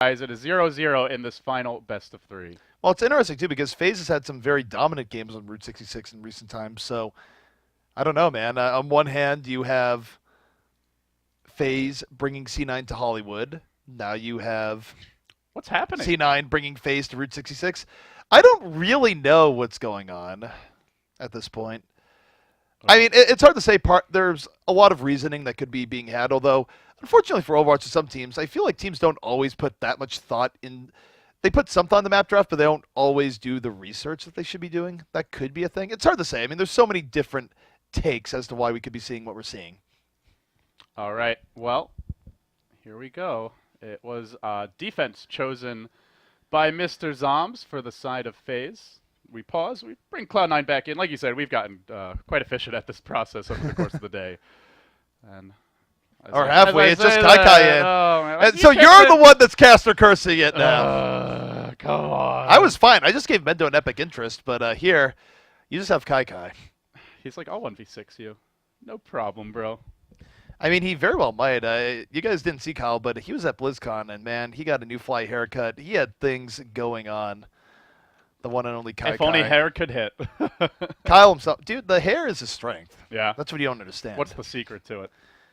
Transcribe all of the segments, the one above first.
Guys, it is 0-0 in this final best of 3. Well, it's interesting, too, because Faze has had some very dominant games on Route 66 in recent times. So, I don't know, man. On one hand, you have Faze bringing C9 to Hollywood. Now you have What's happening? C9 bringing Faze to Route 66. I don't really know what's going on at this point. I mean, it's hard to say. There's a lot of reasoning that could be being had, although, unfortunately for Overwatch and some teams, I feel like teams don't always put that much thought in. They put some thought in the map draft, but they don't always do the research that they should be doing. That could be a thing. It's hard to say. I mean, there's so many different takes as to why we could be seeing what we're seeing. All right, well, here we go. It was defense chosen by Mr. Zombs for the side of FaZe. We pause. We bring Cloud9 back in. Like you said, we've gotten quite efficient at this process over the course of the day. And or halfway, it's just Kai in. Oh, and so you're the one that's caster cursing it now. Come on. I was fine. I just gave Mendo an epic interest, but here, you just have Kai. He's like, I'll 1v6 you. No problem, bro. I mean, he very well might. You guys didn't see Kyle, but he was at BlizzCon, and man, he got a new fly haircut. He had things going on. The one and only Kai. If only hair could hit. Kyle himself. Dude, the hair is his strength. Yeah. That's what you don't understand. What's the secret to it?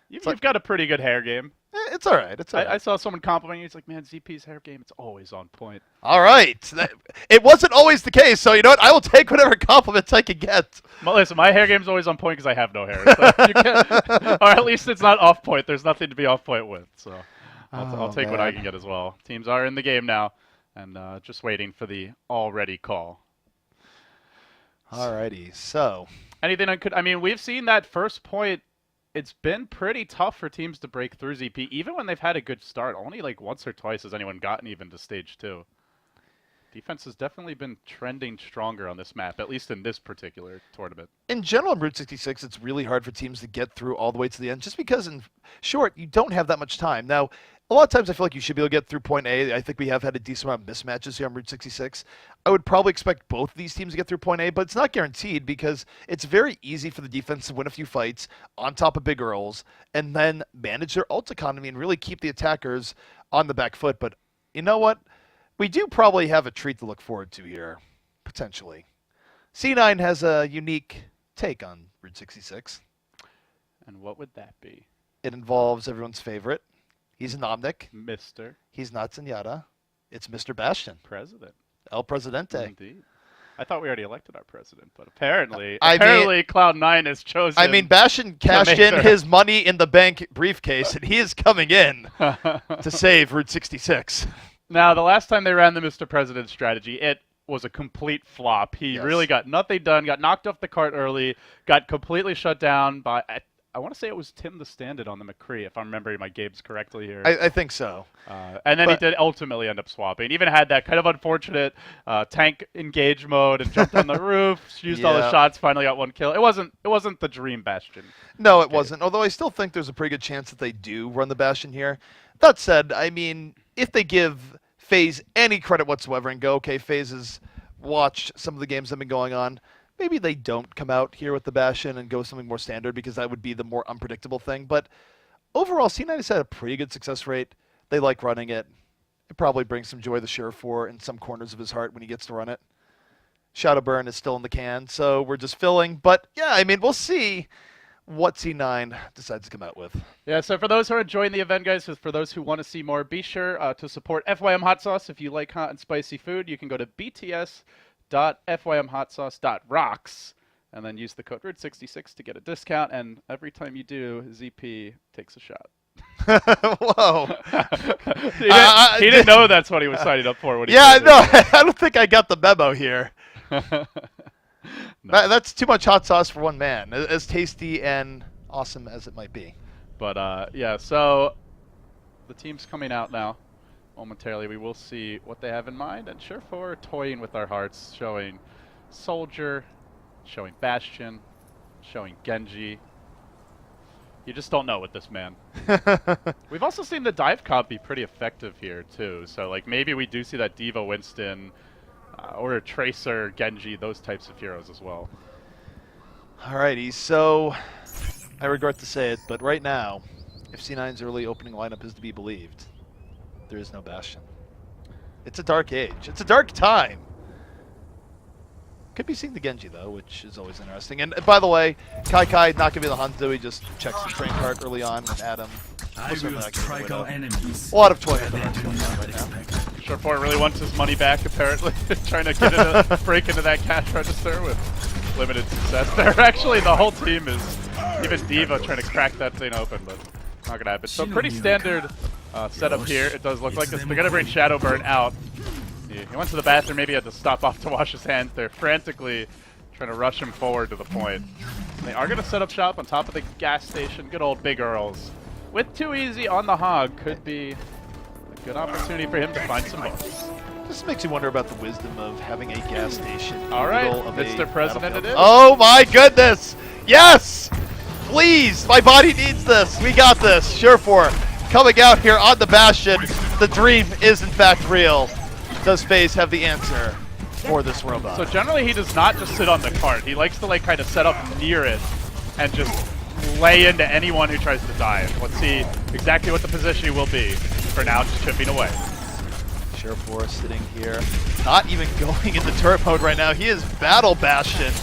You've got a pretty good hair game. It's all right. It's all right. I saw someone complimenting you. He's like, man, ZP's hair game, it's always on point. All right. It wasn't always the case, so you know what? I will take whatever compliments I can get. Well, listen, my hair game's always on point because I have no hair. So you can't, or at least it's not off point. There's nothing to be off point with. So I'll take what I can get as well. Teams are in the game now, and just waiting for the already call. Alrighty, so anything I mean, we've seen that first point. It's been pretty tough for teams to break through ZP, even when they've had a good start. Only like once or twice has anyone gotten even to stage 2. Defense has definitely been trending stronger on this map, at least in this particular tournament. In general, in Route 66, it's really hard for teams to get through all the way to the end, just because, in short, you don't have that much time. Now, a lot of times I feel like you should be able to get through point A. I think we have had a decent amount of mismatches here on Route 66. I would probably expect both of these teams to get through point A, but it's not guaranteed because it's very easy for the defense to win a few fights on top of big Earls and then manage their ult economy and really keep the attackers on the back foot. But you know what? We do probably have a treat to look forward to here, potentially. C9 has a unique take on Route 66. And what would that be? It involves everyone's favorite. He's an Omnic. Mr. He's not Zenyatta. It's Mr. Bastion. President. El Presidente. Indeed. I thought we already elected our president, but apparently Cloud9 has chosen. I mean, Bastion cashed in his money in the bank briefcase, and he is coming in to save Route 66. Now, the last time they ran the Mr. President strategy, it was a complete flop. He really got nothing done, got knocked off the cart early, got completely shut down by, I want to say it was Tim the Standard on the McCree, if I'm remembering my games correctly here. I think so. And then he did ultimately end up swapping. Even had that kind of unfortunate tank engage mode and jumped on the roof, used all the shots, finally got one kill. It wasn't the dream Bastion. No, it wasn't. Although I still think there's a pretty good chance that they do run the Bastion here. That said, I mean, if they give FaZe any credit whatsoever and go, okay, FaZe has watched some of the games that have been going on, maybe they don't come out here with the Bastion and go something more standard because that would be the more unpredictable thing. But overall, C9 has had a pretty good success rate. They like running it. It probably brings some joy to Surefour in some corners of his heart when he gets to run it. Shadowburn is still in the can, so we're just filling. But yeah, I mean, we'll see what C9 decides to come out with. Yeah, so for those who are enjoying the event, guys, for those who want to see more, be sure to support FYM Hot Sauce. If you like hot and spicy food, you can go to bts.fymhotsauce.rocks and then use the code ROOT66 to get a discount. And every time you do, ZP takes a shot. Whoa. he didn't know that's what he was signing up for. When he no, I don't think I got the memo here. No. That's too much hot sauce for one man, as tasty and awesome as it might be. But, yeah, so the team's coming out now. Momentarily, we will see what they have in mind. And Surefour toying with our hearts, showing Soldier, showing Bastion, showing Genji. You just don't know with this man. We've also seen the dive comp be pretty effective here, too. So, like, maybe we do see that Diva Winston or a Tracer, Genji, those types of heroes as well. Alrighty, so I regret to say it, but right now, if C9's early opening lineup is to be believed, there is no Bastion. It's a dark age. It's a dark time. Could be seeing the Genji, though, which is always interesting. And by the way, Kai not going to be the Hanzo. He just checks the train card early on and Adam. A lot of toy right now. Short really wants his money back, apparently. Trying to get break into that cash register with limited success there. Actually, the whole team is, even Diva, trying to crack that thing open, but not going to happen. So pretty standard setup here. It does look like this. They're going to bring Shadowburn out. He went to the bathroom, maybe had to stop off to wash his hands. They're frantically trying to rush him forward to the point. They are going to set up shop on top of the gas station. Good old Big Earls. With Too Easy on the hog, could be a good opportunity for him to find some hooks. This makes you wonder about the wisdom of having a gas station. All right, Mr. President it is. Oh my goodness! Yes! Please, my body needs this. We got this. Surefour coming out here on the Bastion. The dream is in fact real. Does Faze have the answer for this robot? So generally he does not just sit on the cart. He likes to like kind of set up near it and just lay into anyone who tries to dive. Let's see exactly what the position will be. For now, just chipping away. Surefour sitting here, not even going into turret mode right now. He is Battle Bastion.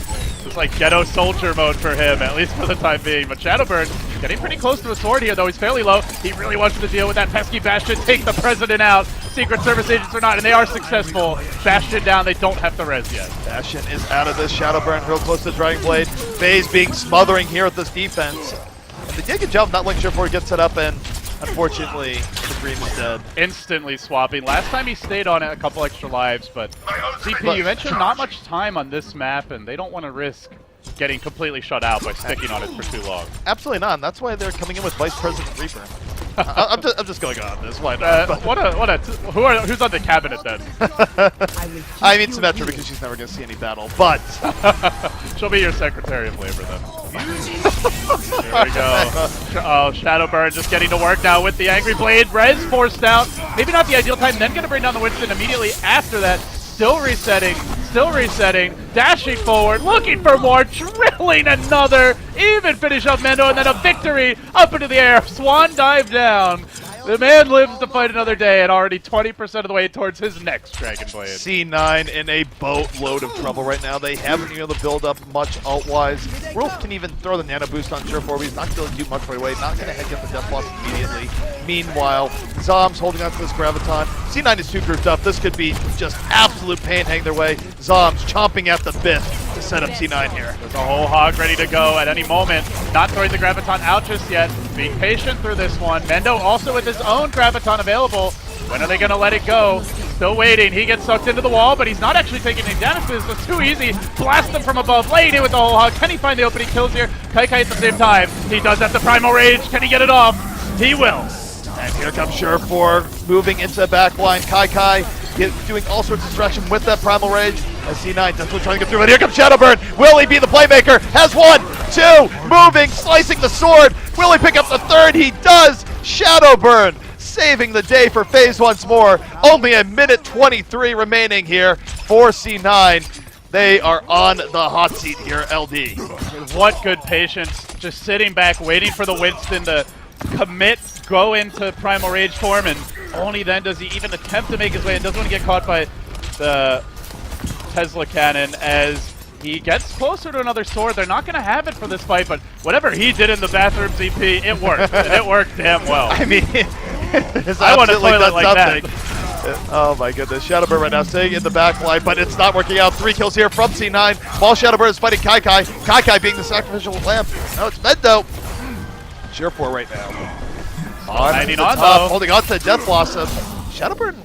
It's like ghetto soldier mode for him, at least for the time being. But Shadowburn getting pretty close to a sword here, though. He's fairly low. He really wants to deal with that pesky Bastion, take the President out. Secret Service agents or not, and they are successful. Bastion down, they don't have the res yet. Bastion is out of this. Shadowburn real close to Dragon Blade. Faze being smothering here with this defense. And they did a good job not letting Surefour get set up, and unfortunately, the dream is dead. Instantly swapping. Last time he stayed on it a couple extra lives, but CP, you mentioned not much time on this map, and they don't want to risk getting completely shut out by sticking on it for too long. Absolutely not, and that's why they're coming in with Vice President Reaper. I'm just going on this. Why not? Who's on the cabinet then? I mean Symmetra because she's never going to see any battle, but she'll be your Secretary of Labor then. Here we go. Oh, Shadowburn just getting to work now with the Angry Blade. Res forced out. Maybe not the ideal time. Then going to bring down the Winston immediately after that. Still resetting, dashing forward, looking for more, drilling another, even finish up Mendo, and then a victory up into the air. Swan dive down. The man lives to fight another day and already 20% of the way towards his next Dragon Blade. C9 in a boatload of trouble right now. They haven't been able to build up much alt-wise. Wolf can even throw the nano boost on Surefour, but he's not going to do much right away. Not going to head get the death loss immediately. Meanwhile, Zom's holding on to this Graviton. C9 is too grouped up. This could be just absolute pain hanging their way. Zom's chomping at the bit to set up C9 here. There's a whole hog ready to go at any moment. Not throwing the Graviton out just yet. Being patient through this one. Mendo also with his own Graviton available. When are they going to let it go? Still waiting. He gets sucked into the wall, but he's not actually taking any damage. This is Too Easy. Blast him from above. Laying in with the whole hog. Can he find the opening kills here? Kai at the same time. He does have the Primal Rage. Can he get it off? He will. And here comes Surefour moving into the back line. Kai doing all sorts of distraction with that Primal Rage. As C9 definitely trying to get through. And here comes Shadowburn. Will he be the playmaker? Has one, two, moving, slicing the sword. Will he pick up the third? He does. Shadowburn saving the day for Faze once more. Only a minute 23 remaining here for C9. They are on the hot seat here, LD. What good patience. Just sitting back, waiting for the Winston to commit, go into Primal Rage form, and only then does he even attempt to make his way and doesn't want to get caught by the Tesla cannon as he gets closer to another sword. They're not going to have it for this fight, but whatever he did in the bathroom CP, it worked, and it worked damn well. I mean, I want a toilet like that. Oh my goodness, Shadowburn right now staying in the back line, but it's not working out. 3 kills here from C9, while Shadowburn is fighting Kai being the sacrificial lamb. No, it's Mendo. Surefour right now. On the top, holding on to the death loss of Shadowburn.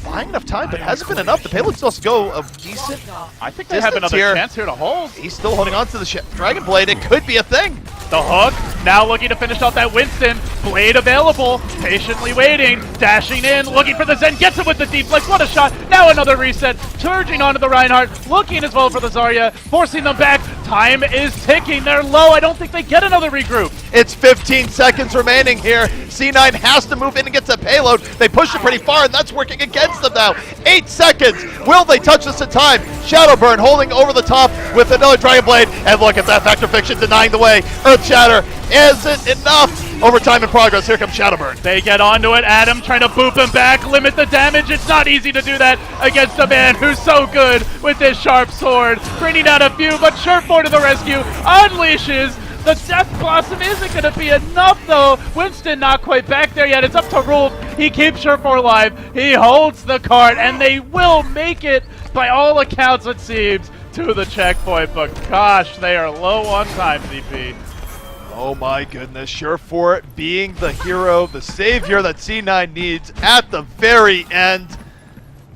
Buying enough time, but hasn't been enough. The payload still has to go a decent I think they have another chance here to hold. He's still holding on to the Dragon Blade. It could be a thing. The hook, now looking to finish off that Winston. Blade available, patiently waiting, dashing in, looking for the Zen, gets him with the deflex, what a shot. Now another reset, charging onto the Reinhardt, looking as well for the Zarya, forcing them back. Time is ticking, they're low, I don't think they get another regroup. It's 15 seconds remaining here. C9 has to move in and get the payload. They push it pretty far, and that's working against them now. 8 seconds. Will they touch this in time? Shadowburn holding over the top with another Dragon Blade. And look at that, Factor Fiction denying the way. Earth Shatter isn't enough. Overtime in progress. Here comes Shadowburn. They get onto it. Adam trying to boop him back, limit the damage. It's not easy to do that against a man who's so good with his sharp sword. Bringing out a few, but Sure4 to the rescue. Unleashes. The Death Blossom isn't going to be enough, though. Winston not quite back there yet. It's up to Rolf. He keeps Sure4 alive. He holds the cart, and they will make it, by all accounts, it seems, to the checkpoint. But gosh, they are low on time, ZP. Oh my goodness, Sure4 being the hero, the savior that C9 needs at the very end.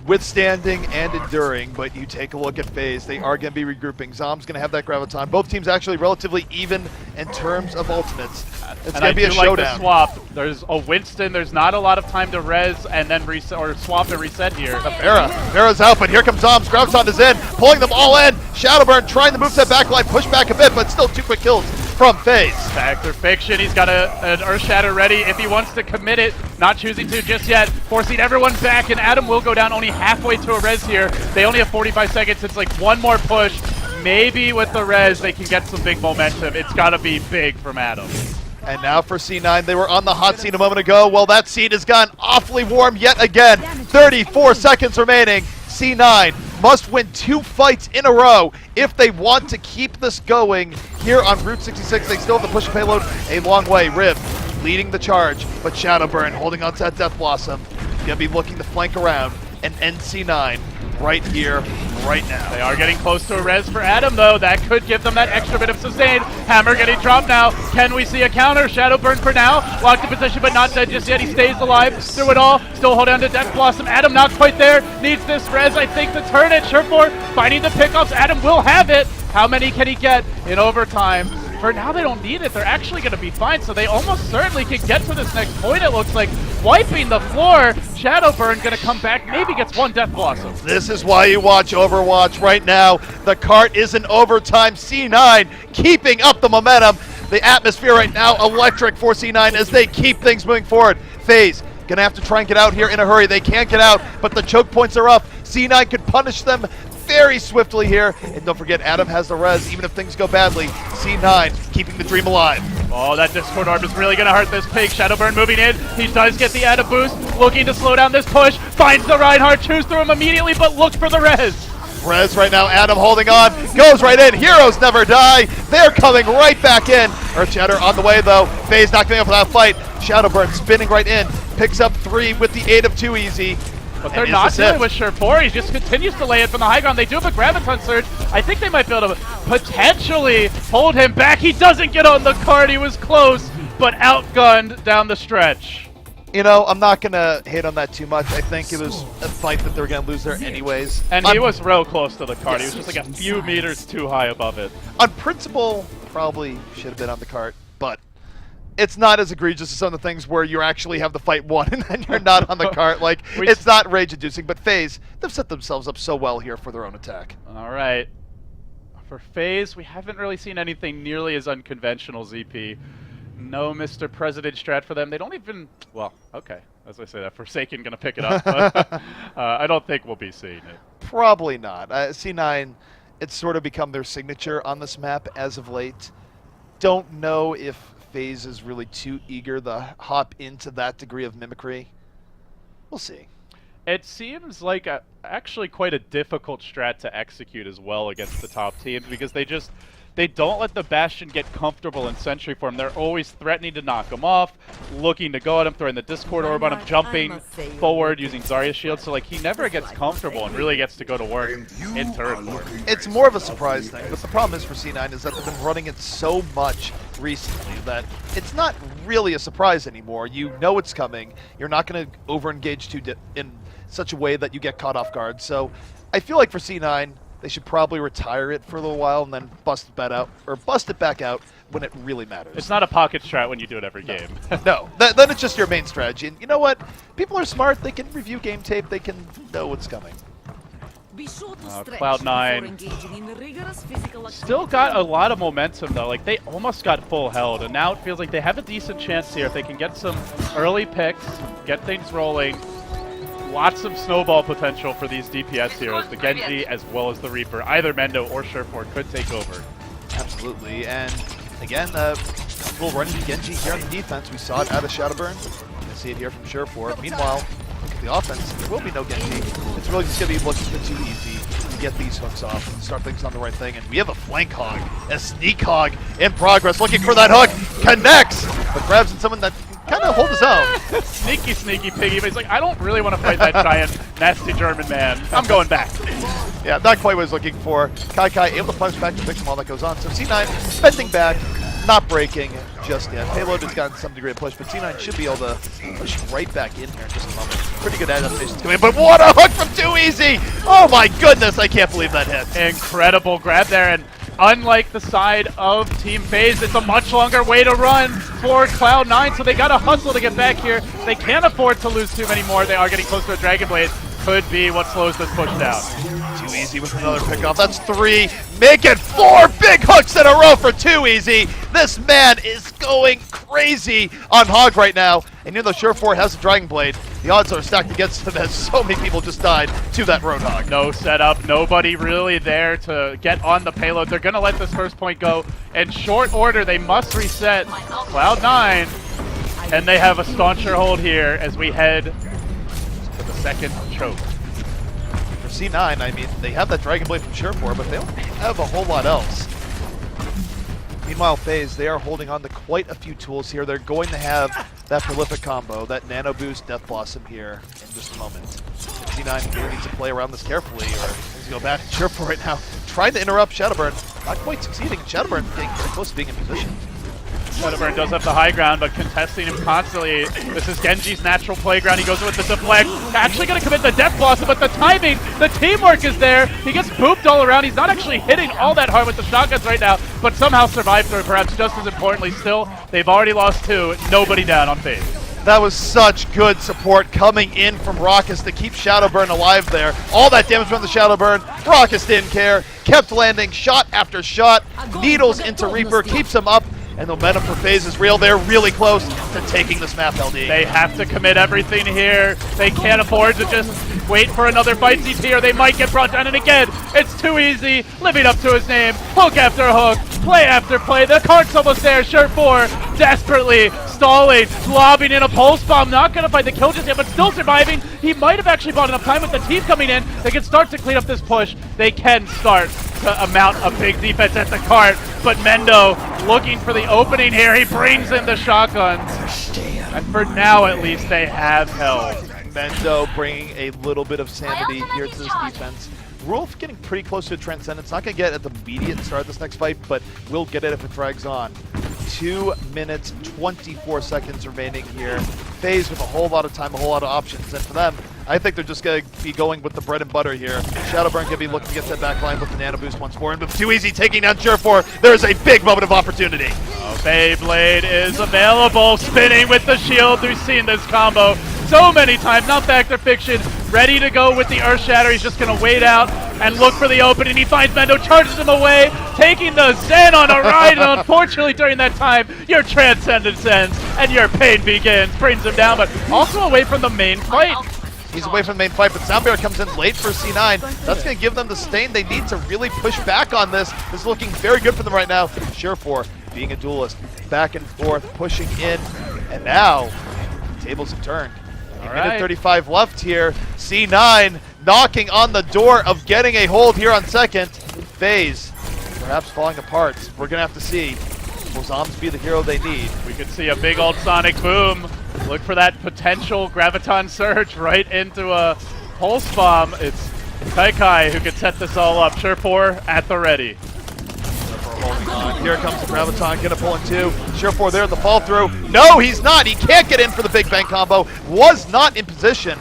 Withstanding and enduring, but you take a look at Faze, they are going to be regrouping. Zom's going to have that graviton. Both teams actually relatively even in terms of ultimates. It's going to be a showdown. Like the swap. There's a Winston, there's not a lot of time to res and then reset or swap and reset here. Vera's out, but here comes Zom's. Graviton is in, pulling them all in. Shadowburn trying to move that backline, push back a bit, but still 2 quick kills from Faze. Factor Fiction, he's got an Earth Shatter ready if he wants to commit it, not choosing to just yet, forcing everyone back, and Adam will go down only halfway to a res here. They only have 45 seconds, it's like one more push. Maybe with the res they can get some big momentum. It's gotta be big from Adam. And now for C9, they were on the hot seat a moment ago. Well, that seat has gone awfully warm yet again. 34 seconds remaining. C9 must win 2 fights in a row if they want to keep this going here on Route 66. They still have to push payload a long way. Riv leading the charge, but Shadowburn holding on to that Death Blossom. Gonna be looking to flank around and end C9 right here, right now. They are getting close to a res for Adam, though. That could give them that extra bit of sustain. Hammer getting dropped now. Can we see a counter? Shadowburn for now. Locked in position, but not dead just yet. He stays alive through it all. Still holding on to Death Blossom. Adam not quite there. Needs this res, I think, to turn it. Sure4 finding the pickups. Adam will have it. How many can he get in overtime? For now, they don't need it. They're actually going to be fine, so they almost certainly can get to this next point, it looks like. Wiping the floor. Shadowburn going to come back, maybe gets 1 Death Blossom. This is why you watch Overwatch right now. The cart is in overtime. C9 keeping up the momentum. The atmosphere right now electric for C9 as they keep things moving forward. Faze going to have to try and get out here in a hurry. They can't get out, but the choke points are up. C9 could punish them very swiftly here. And don't forget, Adam has the res, even if things go badly. C9 keeping the dream alive. Oh, that Discord Orb is really going to hurt this pig. Shadowburn moving in. He does get the added boost. Looking to slow down this push. Finds the Reinhardt. Chews through him immediately, but looks for the res. Res right now, Adam holding on. Goes right in. Heroes never die. They're coming right back in. Earth Shatter on the way, though. Faze not giving up for that fight. Shadowburn spinning right in. Picks up 3 with the 8 of 2 easy. But they're not dealing with Sure4. He just continues to lay it from the high ground. They do have a Graviton Surge. I think they might be able to potentially hold him back. He doesn't get on the card. He was close, but outgunned down the stretch. You know, I'm not going to hate on that too much. I think it was a fight that they were going to lose there anyways. And he was real close to the cart. He was just like a few meters too high above it. On principle, probably should have been on the cart, but it's not as egregious as some of the things where you actually have the fight won and then you're not on the cart. Like, it's not rage-inducing, but Faze, they've set themselves up so well here for their own attack. All right. For Faze, we haven't really seen anything nearly as unconventional, ZP. No Mr. President strat for them. They don't even... Well, okay. As I say that, Forsaken going to pick it up. But, I don't think we'll be seeing it. Probably not. C9, it's sort of become their signature on this map as of late. Don't know if Faze is really too eager to hop into that degree of mimicry. We'll see. It seems like actually quite a difficult strat to execute as well against the top teams because they don't let the Bastion get comfortable in Sentry form. They're always threatening to knock him off, looking to go at him, throwing the Discord Orb on him, jumping forward using Zarya's shield. So like he never gets comfortable and really gets to go to work in turret war. It's more of a surprise thing, but the problem is for C9 is that they've been running it so much recently that it's not really a surprise anymore. You know it's coming. You're not going to over-engage in such a way that you get caught off guard. So I feel like for C9, they should probably retire it for a little while and then bust it back out when it really matters. It's not a pocket strat when you do it every game. No, then it's just your main strategy. And you know what? People are smart. They can review game tape. They can know what's coming. Cloud9 still got a lot of momentum though. Like they almost got full held, and now it feels like they have a decent chance here if they can get some early picks, get things rolling. Lots of snowball potential for these DPS heroes, the Genji as well as the Reaper. Either Mendo or Sure4 could take over. Absolutely, and again, will run into Genji here on the defense. We saw it out of Shadowburn. You can see it here from Sure4. Meanwhile, look at the offense. There will be no Genji. It's really just going to be looking for too easy to get these hooks off and start things on the right thing. And we have a flank hog, a sneak hog in progress, looking for that hook. Connects, but grabs in someone that kind of hold his own. Sneaky piggy, but he's like, I don't really want to fight that giant, nasty German man. I'm going back. Yeah, not quite what I was looking for. Kai able to punch back to fix all that goes on. So C9 spending back, not breaking just yet. Payload has gotten some degree of push, but C9 should be able to push right back in here in just a moment. Pretty good adaptations coming in, but what a hook from Too Easy! Oh my goodness, I can't believe that hit. Incredible grab there, and unlike the side of Team Faze, it's a much longer way to run for Cloud9, so they gotta hustle to get back here. They can't afford to lose too many more. They are getting close to a Dragon Blade. Could be what slows this push down. Too Easy with another pickoff. That's 3. Make it 4 big hooks in a row for Too Easy. This man is going crazy on Hog right now. And even though Sure4 has a Dragon Blade, the odds are stacked against him as so many people just died to that Roadhog. No setup, nobody really there to get on the payload. They're gonna let this first point go in short order. They must reset Cloud9, and they have a stauncher hold here as we head to the second choke. For C9, I mean, they have that Dragon Blade from Sure4, but they don't have a whole lot else. Meanwhile, Faze, they are holding on to quite a few tools here. They're going to have that prolific combo, that Nano Boost Death Blossom here in just a moment. C9 really needs to play around this carefully, or needs to go back to Sure4 right now, trying to interrupt Shadowburn. Not quite succeeding. Shadowburn getting very close to being in position. Shadowburn does have the high ground, but contesting him constantly. This is Genji's natural playground. He goes with the deflect. Actually going to commit the Death Blossom, but the timing, the teamwork is there. He gets booped all around. He's not actually hitting all that hard with the shotguns right now, but somehow survived through it. Perhaps just as importantly, still, they've already lost 2. Nobody down on Faze. That was such good support coming in from Raucus to keep Shadowburn alive there. All that damage from the Shadowburn. Raucus didn't care. Kept landing shot after shot. Needles into Reaper. Keeps him up. And the momentum for Faze is real. They're really close to taking this map, LD. They have to commit everything here. They can't afford to just wait for another fight CP or they might get brought down. And again, it's Too Easy, living up to his name. Hook after hook, play after play. The cart's almost there. Sure4 desperately stalling, lobbing in a pulse bomb. Not going to find the kill just yet, but still surviving. He might have actually bought enough time with the team coming in. They can start to clean up this push. They can start to mount a big defense at the cart. But Mendo looking for the opening here. He brings in the shotguns. And for now, at least, they have held. Mendo bringing a little bit of sanity here to this defense. Rolf getting pretty close to a Transcendence. Not going to get at the immediate start of this next fight, but will get it if it drags on. 2 minutes, 24 seconds remaining here. Faze with a whole lot of time, a whole lot of options. And for them, I think they're just going to be going with the bread and butter here. Shadowburn going to be looking to get that back line with the Nano Boost once more. And with Too Easy taking down Sure4, there is a big moment of opportunity. Oh, Beyblade is available, spinning with the shield. We've seen this combo so many times. Now Fact or Fiction, ready to go with the Earth Shatter. He's just going to wait out and look for the opening. He finds Mendo, charges him away, taking the Zen on a ride. And unfortunately, during that time, your Transcendence ends and your pain begins. Brings him down, but also away from the main fight. He's away from the main fight, but Soundbear comes in late for C9. That's going to give them the stain they need to really push back on this. This is looking very good for them right now. Sure4 being a duelist, back and forth, pushing in, and now tables have turned. Minute 35 left here. C9 knocking on the door of getting a hold here on second. Faze perhaps falling apart. We're going to have to see. Will Zombs be the hero they need? We could see a big old sonic boom. Look for that potential Graviton Surge right into a Pulse Bomb. It's Kai who could set this all up. Sure4 at the ready. Holding on. Here comes the Graviton, gonna pull in 2. Sure4 there at the fall through. No, he's not. He can't get in for the Big Bang combo. Was not in position.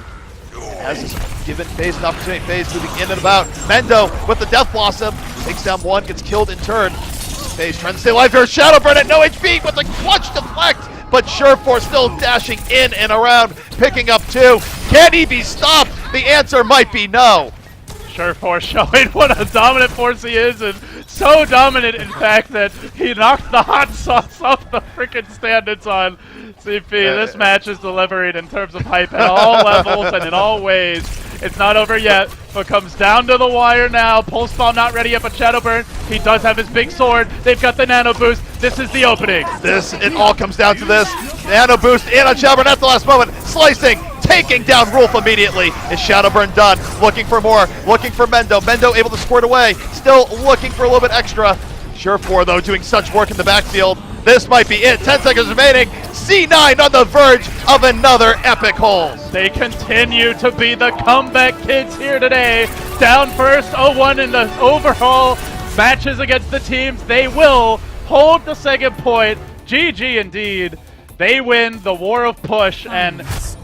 Has this given Faze an opportunity. Faze moving in and about. Mendo with the Death Blossom. Takes down 1, gets killed in turn. Faze trying to stay alive here. Shadowburn at no HP with a clutch deflect. But Sure4 still dashing in and around, picking up 2. Can he be stopped? The answer might be no. Sure4 showing what a dominant force he is, and so dominant, in fact, that he knocked the hot sauce off the freaking stand it's on. CP, this match is delivering in terms of hype at all levels and in all ways. It's not over yet, but comes down to the wire now. Pulse Bomb not ready yet, but Shadowburn He does have his big sword. They've got the nano boost. This is the opening. It all comes down to this. Nano boost in on Shadowburn at the last moment. Slicing, taking down Rolf immediately. Is Shadowburn done? Looking for more, looking for Mendo. Mendo able to squirt away. Still looking for a little bit extra. Sure4 though doing such work in the backfield. This might be it. 10 seconds remaining. C9 on the verge of another epic hold. They continue to be the comeback kids here today. Down first, 0-1 in the overall matches against the teams. They will hold the second point. GG indeed. They win the War of Push, and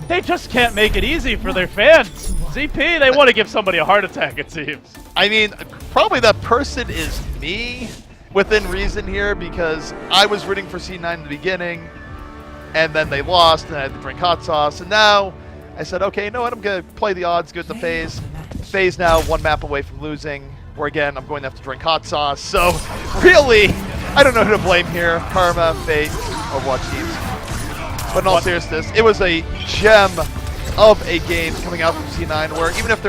they just can't make it easy for their fans. ZP, they want to give somebody a heart attack, it seems. I mean, probably that person is me within reason here, because I was rooting for C9 in the beginning, and then they lost, and I had to drink hot sauce, and now I said, okay, you know what, I'm going to play the odds, go to Faze. Faze now one map away from losing, where again, I'm going to have to drink hot sauce, so really, I don't know who to blame here. Karma, Fate, Overwatch teams. But in all seriousness, it was a gem of a game coming out from C9, where even if they're